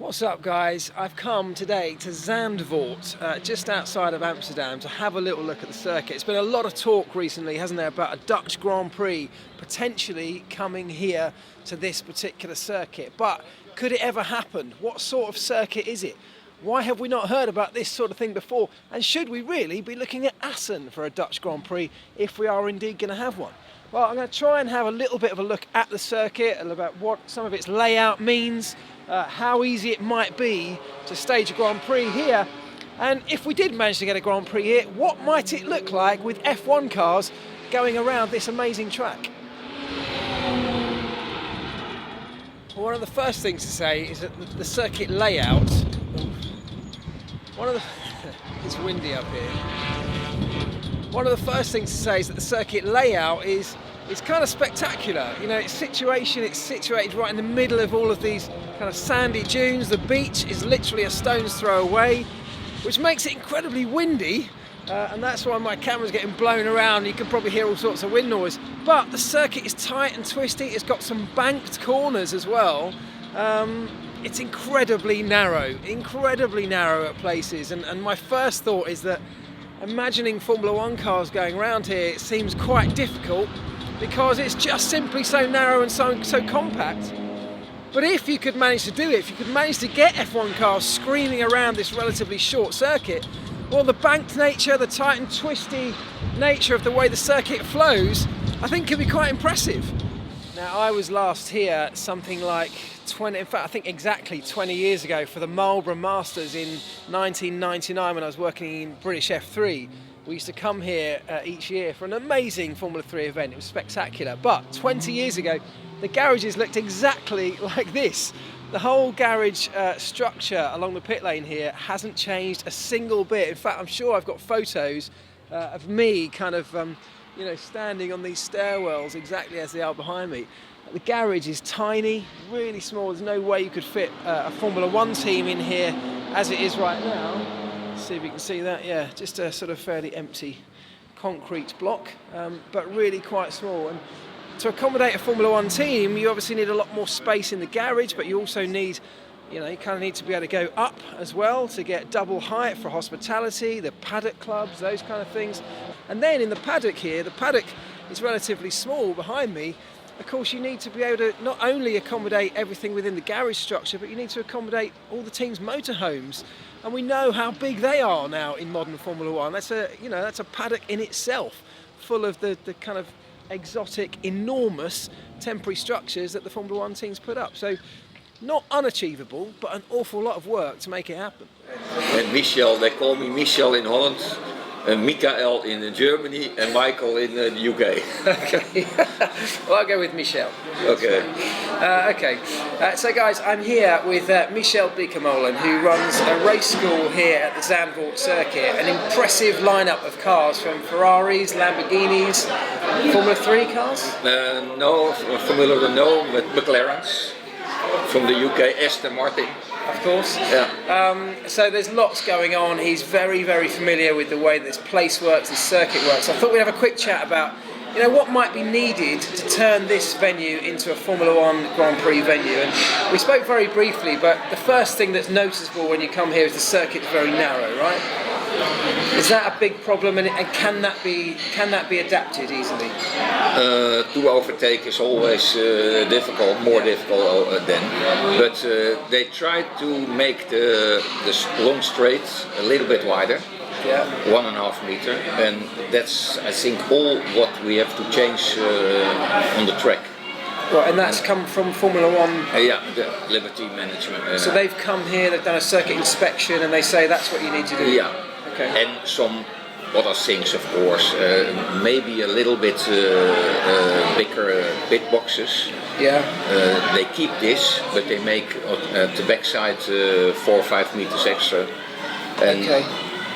What's up, guys? I've come today to Zandvoort, just outside of Amsterdam, to have a little look at the circuit. It's been a lot of talk recently, hasn't there, about a Dutch Grand Prix potentially coming here to this particular circuit. But could it ever happen? What sort of circuit is it? Why have we not heard about this sort of thing before? And should we really be looking at Assen for a Dutch Grand Prix if we are indeed going to have one? Well, I'm going to try and have a little bit of a look at the circuit and about what some of its layout means, how easy it might be to stage a Grand Prix here, and if we did manage to get a Grand Prix here, what might it look like with F1 cars going around this amazing track? One of the first things to say is that the circuit layout, it's windy up here. One of the first things to say is that the circuit layout is kind of spectacular. You know, it's situated right in the middle of all of these kind of sandy dunes. The beach is literally a stone's throw away, which makes it incredibly windy, and that's why my camera's getting blown around. You can probably hear all sorts of wind noise. But the circuit is tight and twisty. It's got some banked corners as well. It's incredibly narrow at places, and my first thought is that imagining Formula One cars going around here, it seems quite difficult because it's just simply so narrow and so compact. But if you could manage to do it, if you could manage to get F1 cars screaming around this relatively short circuit, well, the banked nature, the tight and twisty nature of the way the circuit flows, I think could be quite impressive. Now, I was last here something like 20, in fact I think exactly 20 years ago for the Marlborough Masters in 1999 when I was working in British F3. We used to come here each year for an amazing Formula 3 event. It was spectacular. But 20 years ago, the garages looked exactly like this. The whole garage structure along the pit lane here hasn't changed a single bit. In fact, I'm sure I've got photos of me kind of standing on these stairwells exactly as they are behind me. The garage is tiny, really small. There's no way you could fit a Formula One team in here as it is right now. Let's see if you can see that. Yeah, just a sort of fairly empty concrete block, but really quite small. And to accommodate a Formula One team, you obviously need a lot more space in the garage, but you also need, you kind of need to be able to go up as well to get double height for hospitality, the paddock clubs, those kind of things. And then in the paddock here, the paddock is relatively small behind me. Of course, you need to be able to not only accommodate everything within the garage structure, but you need to accommodate all the team's motorhomes. And we know how big they are now in modern Formula One. That's a paddock in itself, full of the kind of exotic, enormous temporary structures that the Formula One teams put up. So, not unachievable, but an awful lot of work to make it happen. And Michel, they call me Michel in Holland, Michael in Germany, and Michael in the UK. Okay, well, I'll go with Michel. Okay. So guys, I'm here with Michael Bleekemolen, who runs a race school here at the Zandvoort circuit. An impressive lineup of cars from Ferraris, Lamborghinis, Formula 3 cars? No, Formula Renault, but McLarens. From the UK, Aston Martin. Of course. Yeah. So there's lots going on. He's very, very familiar with the way this place works, this circuit works. I thought we'd have a quick chat about, what might be needed to turn this venue into a Formula One Grand Prix venue. And we spoke very briefly, but the first thing that's noticeable when you come here is the circuit's very narrow, right? Is that a big problem, and can that be adapted easily? To overtake is always difficult, more difficult then. But they tried to make the long straight a little bit wider. Yeah. 1.5 meter, and that's, I think, all what we have to change on the track. Right, and that's come from Formula One? Yeah, the Liberty Management. So they've come here, they've done a circuit inspection, and they say that's what you need to do? Yeah. Okay. And some other things, of course, maybe a little bit bigger pit boxes. Yeah. They keep this, but they make the backside 4 or 5 meters extra. And okay.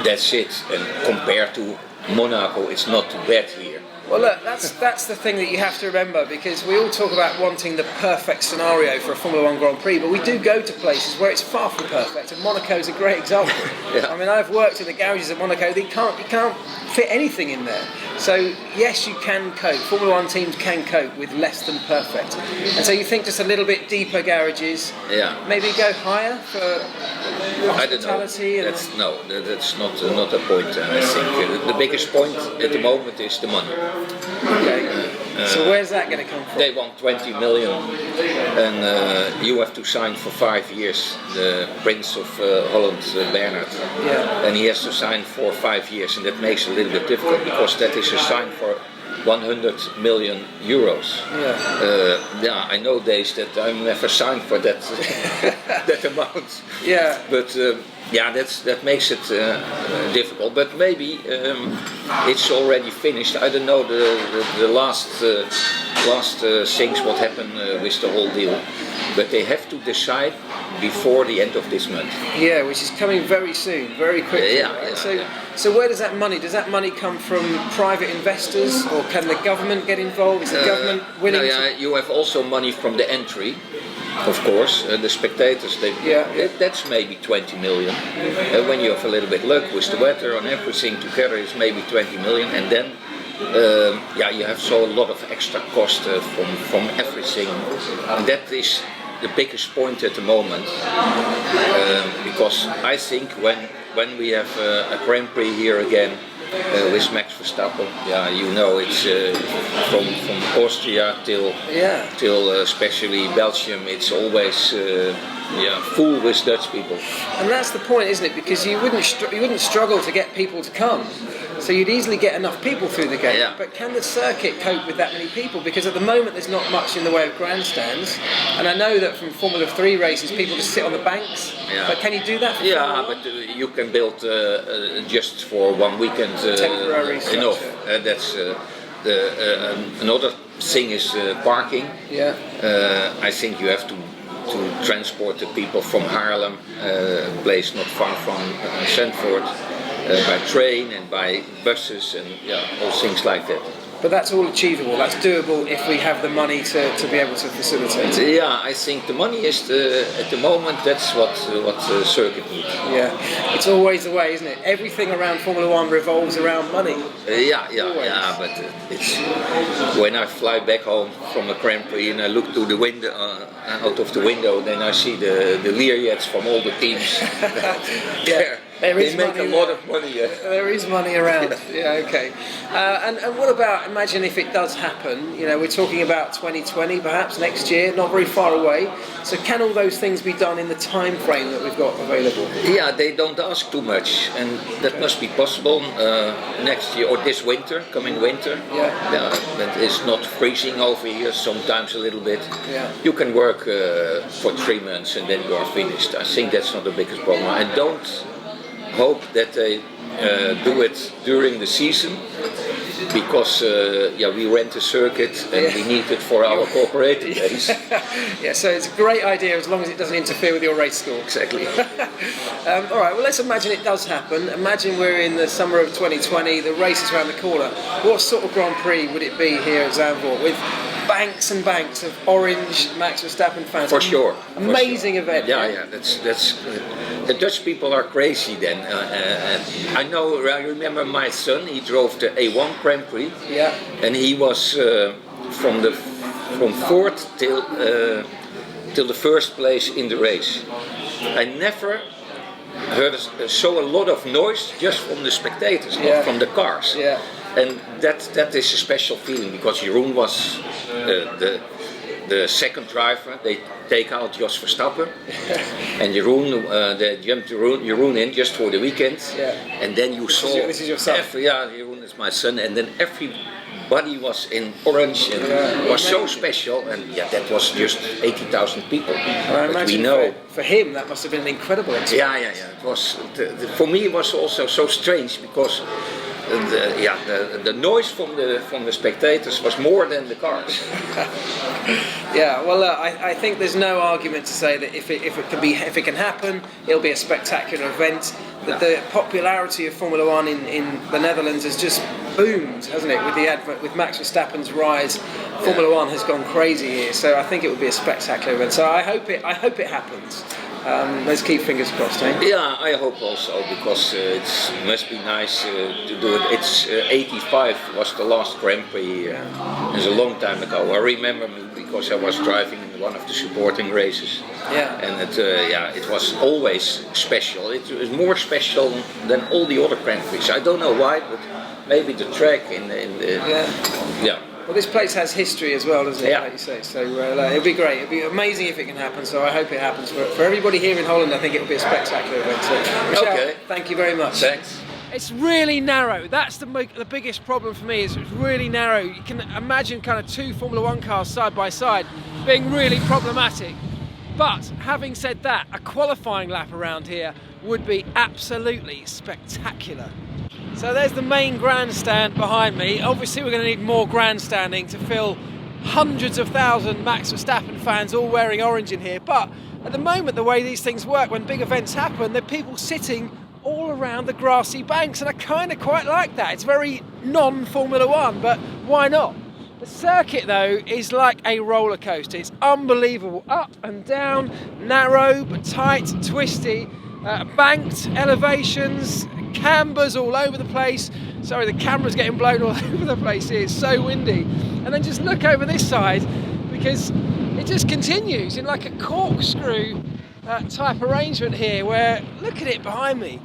That's it. And compared to Monaco, it's not too bad here. Well, look, that's the thing that you have to remember, because we all talk about wanting the perfect scenario for a Formula One Grand Prix, but we do go to places where it's far from perfect, and Monaco is a great example. Yeah. I mean, I've worked in the garages at Monaco. You can't fit anything in there. So yes, you can cope. Formula One teams can cope with less than perfect, and so you think just a little bit deeper garages. Yeah. Maybe go higher for I don't know. hospitality. That's not a point. I think the biggest point at the moment is the money. Okay. So where's that going to come from? They want 20 million, and you have to sign for 5 years. The Prince of Holland, Bernard, and he has to sign for 5 years, and that makes it a little bit difficult because that is a sign for 100 million euros. I know days that I never signed for that that amount. Yeah. But that makes it difficult. But maybe it's already finished. I don't know the last things what happened with the whole deal. But they have to decide before the end of this month. Yeah, which is coming very soon, very quickly. So where does that money come from? Private investors, or can the government get involved? Is the government willing to... You have also money from the entry, of course. The spectators, that's maybe 20 million. When you have a little bit luck with the weather and everything together, it's maybe 20 million, and then you have so a lot of extra cost from everything, and that is the biggest point at the moment, because I think when we have a Grand Prix here again with Max Verstappen, it's from Austria till especially Belgium, it's always full with Dutch people. And that's the point, isn't it? Because you wouldn't struggle to get people to come. So you'd easily get enough people through the gate, but can the circuit cope with that many people? Because at the moment there's not much in the way of grandstands, and I know that from Formula 3 races people just sit on the banks, but can you do that for but you can build just for 1 weekend temporary enough. That's another thing is parking. I think you have to transport the people from Haarlem, a place not far from Zandvoort, by train and by buses and all things like that. But that's all achievable, that's doable if we have the money to be able to facilitate it. I think the money is at the moment that's what the circuit needs. It's always the way, isn't it? Everything around Formula One revolves around money. But it's when I fly back home from a Grand Prix and I look to the window, out of the window, then I see the Learjets from all the teams. They make a lot of money. There is money around. Okay. And what about, imagine if it does happen, we're talking about 2020 perhaps next year, not very far away. So can all those things be done in the time frame that we've got available? They don't ask too much, and that must be possible next year or this winter, coming winter. That is not freezing over here, sometimes a little bit. You can work for 3 months and then you are finished. I think that's not the biggest problem. I don't hope that they do it during the season, because we rent a circuit and we need it for our cooperative days. So it's a great idea as long as it doesn't interfere with your race score. Exactly. All right, well, let's imagine it does happen. Imagine we're in the summer of 2020, the race is around the corner. What sort of Grand Prix would it be here at Zandvoort with banks and banks of orange Max Verstappen fans? For sure. Amazing event. That's the Dutch people are crazy then. I remember my son, he drove the A1 Grand Prix, and he was from fourth till the first place in the race. I never heard so a lot of noise just from the spectators, not from the cars. And that is a special feeling, because Jeroen was the second driver. They take out Jos Verstappen, and Jeroen, they jumped Jeroen in just for the weekend. And then you saw this is your son. Jeroen is my son, and then everybody was in orange, and it was so special. And that was just 80,000 people. I imagine for him that must have been an incredible experience. It was for me. It was also so strange, because the noise from the spectators was more than the cars. I think there's no argument to say that if it can happen, it'll be a spectacular event. The popularity of Formula One in the Netherlands has just boomed, hasn't it? With Max Verstappen's rise, Formula One has gone crazy here. So I think it will be a spectacular event. So I hope it happens. Let's keep fingers crossed, eh? Yeah, I hope also, because it must be nice to do it. It's 85 was the last Grand Prix. It's a long time ago. I remember because I was driving in one of the supporting races. Yeah. And it was always special. It was more special than all the other Grand Prix. I don't know why, but maybe the track in the yeah. Well, this place has history as well, doesn't it? Yeah. Like you say. So it'll be great. It'll be amazing if it can happen. So I hope it happens for everybody here in Holland. I think it'll be a spectacular event. So, Michel, okay. Thank you very much. Thanks. It's really narrow. That's the biggest problem for me. Is it's really narrow. You can imagine kind of two Formula One cars side by side being really problematic. But having said that, a qualifying lap around here would be absolutely spectacular. So there's the main grandstand behind me. Obviously we're going to need more grandstanding to fill hundreds of thousands Max Verstappen fans all wearing orange in here. But at the moment, the way these things work, when big events happen, there are people sitting all around the grassy banks, and I kind of quite like that. It's very non-Formula One, but why not? The circuit though is like a roller coaster. It's unbelievable, up and down, narrow but tight, twisty, banked elevations, cambers all over the place. Sorry, the camera's getting blown all over the place here. It's so windy. And then just look over this side, because it just continues in like a corkscrew type arrangement here, where look at it behind me.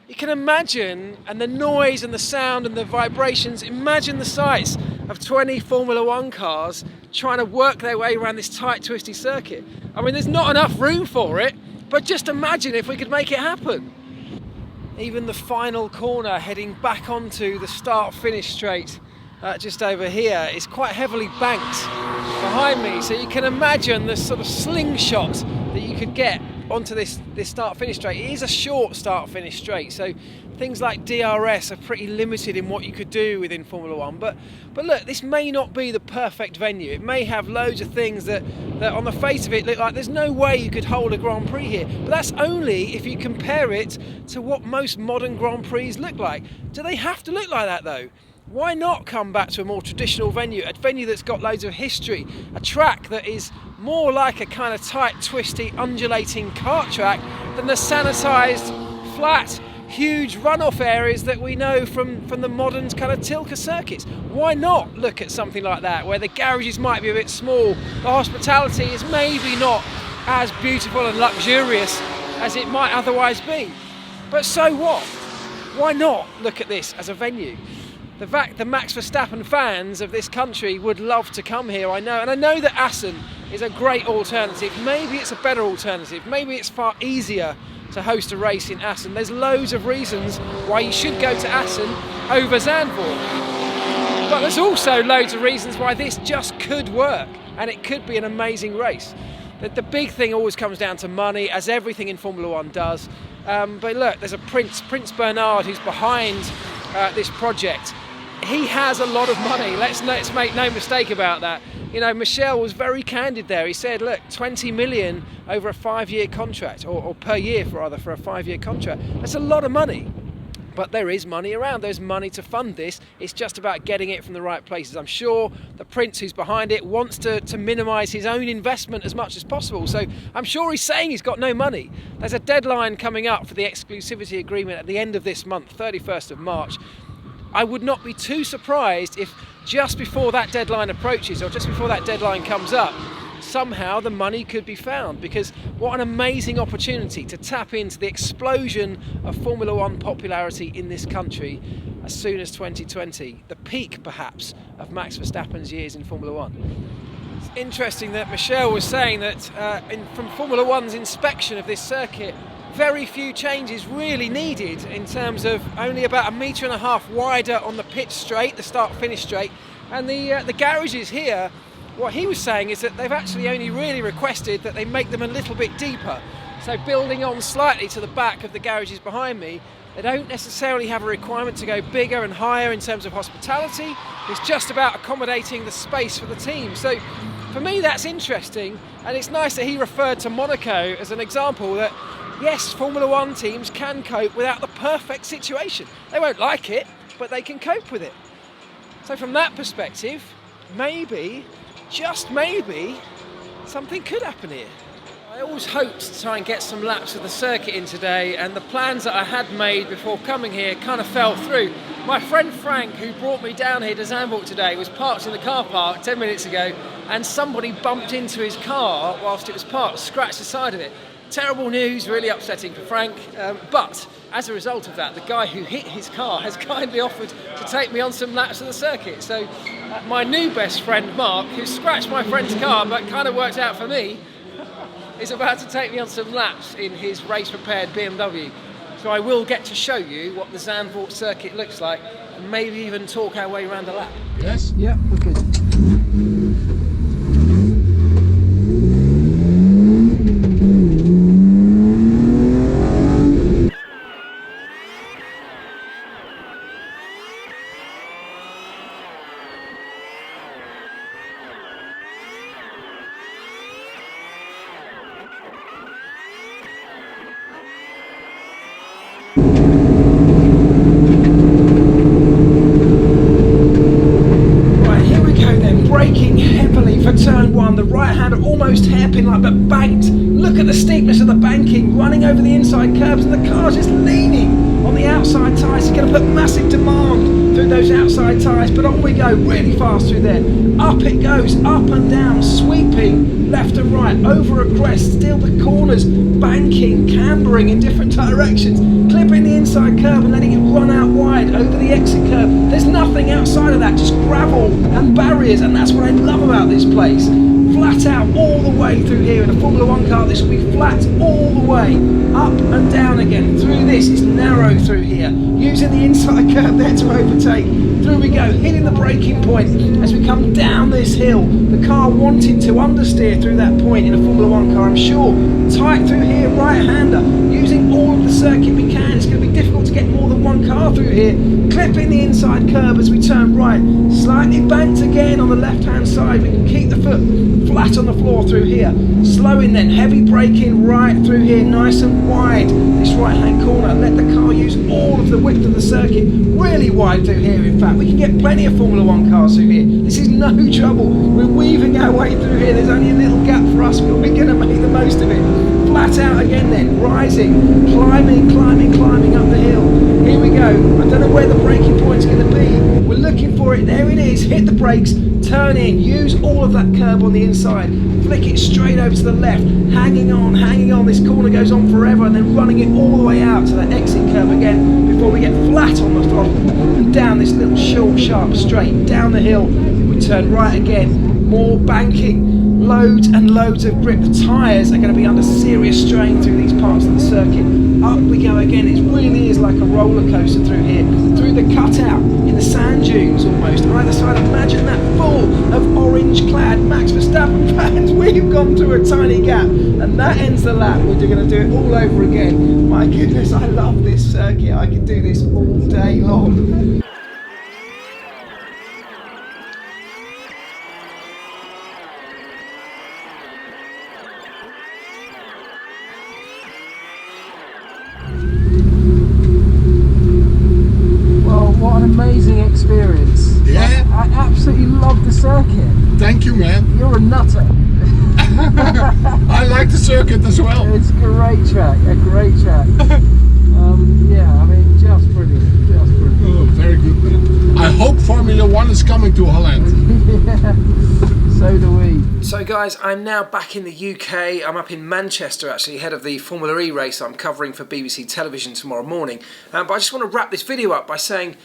You can imagine, and the noise and the sound and the vibrations, imagine the sights of 20 Formula One cars trying to work their way around this tight, twisty circuit. I mean, there's not enough room for it, but just imagine if we could make it happen. Even the final corner heading back onto the start-finish straight just over here is quite heavily banked behind me, so you can imagine the sort of slingshot that you could get onto this start-finish straight. It is a short start-finish straight, so things like DRS are pretty limited in what you could do within Formula One. But look, this may not be the perfect venue. It may have loads of things that on the face of it look like there's no way you could hold a Grand Prix here. But that's only if you compare it to what most modern Grand Prix look like. Do they have to look like that though? Why not come back to a more traditional venue, a venue that's got loads of history, a track that is more like a kind of tight, twisty, undulating kart track than the sanitised, flat, huge runoff areas that we know from the modern kind of Tilke circuits? Why not look at something like that, where the garages might be a bit small, the hospitality is maybe not as beautiful and luxurious as it might otherwise be? But so what? Why not look at this as a venue? The fact the Max Verstappen fans of this country would love to come here, I know. And I know that Assen is a great alternative. Maybe it's a better alternative. Maybe it's far easier to host a race in Assen. There's loads of reasons why you should go to Assen over Zandvoort. But there's also loads of reasons why this just could work, and it could be an amazing race. The big thing always comes down to money, as everything in Formula One does. But look, there's a Prince Bernard, who's behind this project. He has a lot of money. Let's make no mistake about that. You know, Michel was very candid there. He said, look, 20 million over a 5-year contract, or per year rather, for a 5-year contract. That's a lot of money. But there is money around. There's money to fund this. It's just about getting it from the right places. I'm sure the Prince who's behind it wants to minimise his own investment as much as possible. So I'm sure he's saying he's got no money. There's a deadline coming up for the exclusivity agreement at the end of this month, 31st of March. I would not be too surprised if just before that deadline approaches, or just before that deadline comes up, somehow the money could be found, because what an amazing opportunity to tap into the explosion of Formula One popularity in this country as soon as 2020, the peak perhaps of Max Verstappen's years in Formula One. It's interesting that Michel was saying that from Formula One's inspection of this circuit, very few changes really needed, in terms of only about 1.5 meters wider on the pit straight, the start-finish straight, and the garages here. What he was saying is that they've actually only really requested that they make them a little bit deeper. So building on slightly to the back of the garages behind me, they don't necessarily have a requirement to go bigger and higher in terms of hospitality. It's just about accommodating the space for the team. So for me, that's interesting, and it's nice that he referred to Monaco as an example that, yes, Formula One teams can cope without the perfect situation. They won't like it, but they can cope with it. So from that perspective, maybe, just maybe, something could happen here. I always hoped to try and get some laps of the circuit in today, and the plans that I had made before coming here kind of fell through. My friend Frank, who brought me down here to Zandvoort today, was parked in the car park 10 minutes ago, and somebody bumped into his car whilst it was parked, scratched the side of it. Terrible news, really upsetting for Frank, but as a result of that, the guy who hit his car has kindly offered to take me on some laps of the circuit. So my new best friend Mark, who scratched my friend's car but kind of worked out for me, is about to take me on some laps in his race-prepared BMW. So I will get to show you what the Zandvoort circuit looks like, and maybe even talk our way around a lap. Yes? Yeah, we're good. Braking heavily for turn one, the right hand almost hairpin like, but banked. Look at the steepness of the banking, running over the inside curbs, and the car's just leaning on the outside tyres. It's going to put massive demand through those outside tyres, but on we go, really fast through there. Up it goes, up and down, sweeping left and right, over a crest, still the corners, banking, cambering in different directions, clipping the inside curb and letting it run out wide over the exit curb. There's nothing outside of that, just gravel and barriers, and that's what I love about this place. Flat out all the way through here. In a Formula 1 car, this will be flat all the way, up and down again. Through this, it's narrow through here, using the inside curb there to overtake. Through we go, hitting the braking point as we come down this hill. The car wanting to understeer through that point in a Formula 1 car, I'm sure. Tight through here, right-hander, using all of the circuit we can. It's going to be difficult to get more than one car through here. Clipping the inside curb as we turn right. Slightly banked again on the left-hand side. We can keep the foot flat on the floor through here. Slowing then, heavy braking right through here, nice and wide. This right-hand corner, let the car use all of the width of the circuit. Really wide through here, in fact. We can get plenty of Formula 1 cars through here. This is no trouble. We're weaving our way through here. There's only a little gap for us, but we're going to make the most of it. Flat out again then, rising, climbing up the hill. Here we go. I don't know where the braking point's going to be. We're looking for it. There it is. Hit the brakes, turn in, use all of that curb on the inside, flick it straight over to the left, hanging on. This corner goes on forever, and then running it all the way out to that exit curb again before we get flat on the throttle and down this little short, sharp straight, down the hill. We turn right again, more banking, loads and loads of grip. The tyres are going to be under serious strain through these parts of the circuit. Up we go again. It really is like a roller coaster through here, through the cutout in the sand dunes almost. Either side, imagine that full of orange clad Max Verstappen fans. We've gone through a tiny gap, and that ends the lap. We're going to do it all over again. My goodness, I love this circuit. I could do this all day long. What an amazing experience. Yeah? I absolutely love the circuit. Thank you, man. You're a nutter. I like the circuit as well. It's a great track, yeah, I mean, just brilliant. Oh, very good, man. I hope Formula 1 is coming to Holland. Yeah, so do we. So guys, I'm now back in the UK. I'm up in Manchester actually, ahead of the Formula E race I'm covering for BBC Television tomorrow morning. But I just want to wrap this video up by saying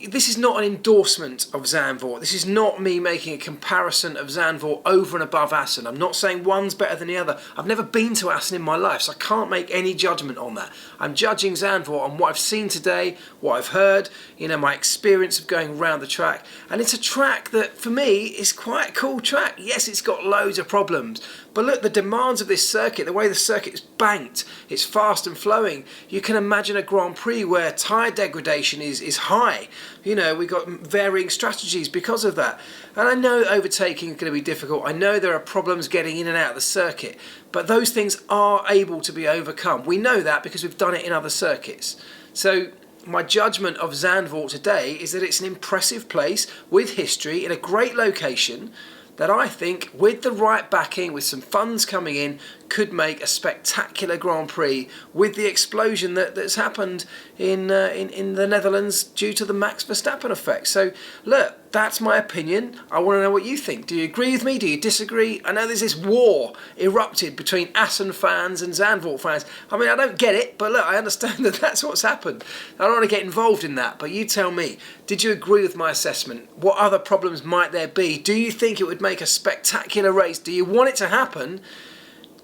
this is not an endorsement of Zandvoort. This is not me making a comparison of Zandvoort over and above Assen. I'm not saying one's better than the other. I've never been to Assen in my life, so I can't make any judgment on that. I'm judging Zandvoort on what I've seen today, what I've heard, you know, my experience of going around the track. And it's a track that, for me, is quite a cool track. Yes, it's got loads of problems, but look, the demands of this circuit, the way the circuit is banked, it's fast and flowing. You can imagine a Grand Prix where tyre degradation is high. You know, we've got varying strategies because of that. And I know overtaking is going to be difficult. I know there are problems getting in and out of the circuit, but those things are able to be overcome. We know that because we've done it in other circuits. So my judgment of Zandvoort today is that it's an impressive place with history in a great location. that I think, with the right backing, with some funds coming in, could make a spectacular Grand Prix with the explosion that's happened in the Netherlands due to the Max Verstappen effect. So, look, that's my opinion. I want to know what you think. Do you agree with me? Do you disagree? I know there's this war erupted between Assen fans and Zandvoort fans. I mean, I don't get it, but look, I understand that that's what's happened. I don't want to get involved in that, but you tell me, did you agree with my assessment? What other problems might there be? Do you think it would make a spectacular race? Do you want it to happen?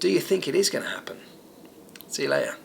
Do you think it is going to happen? See you later.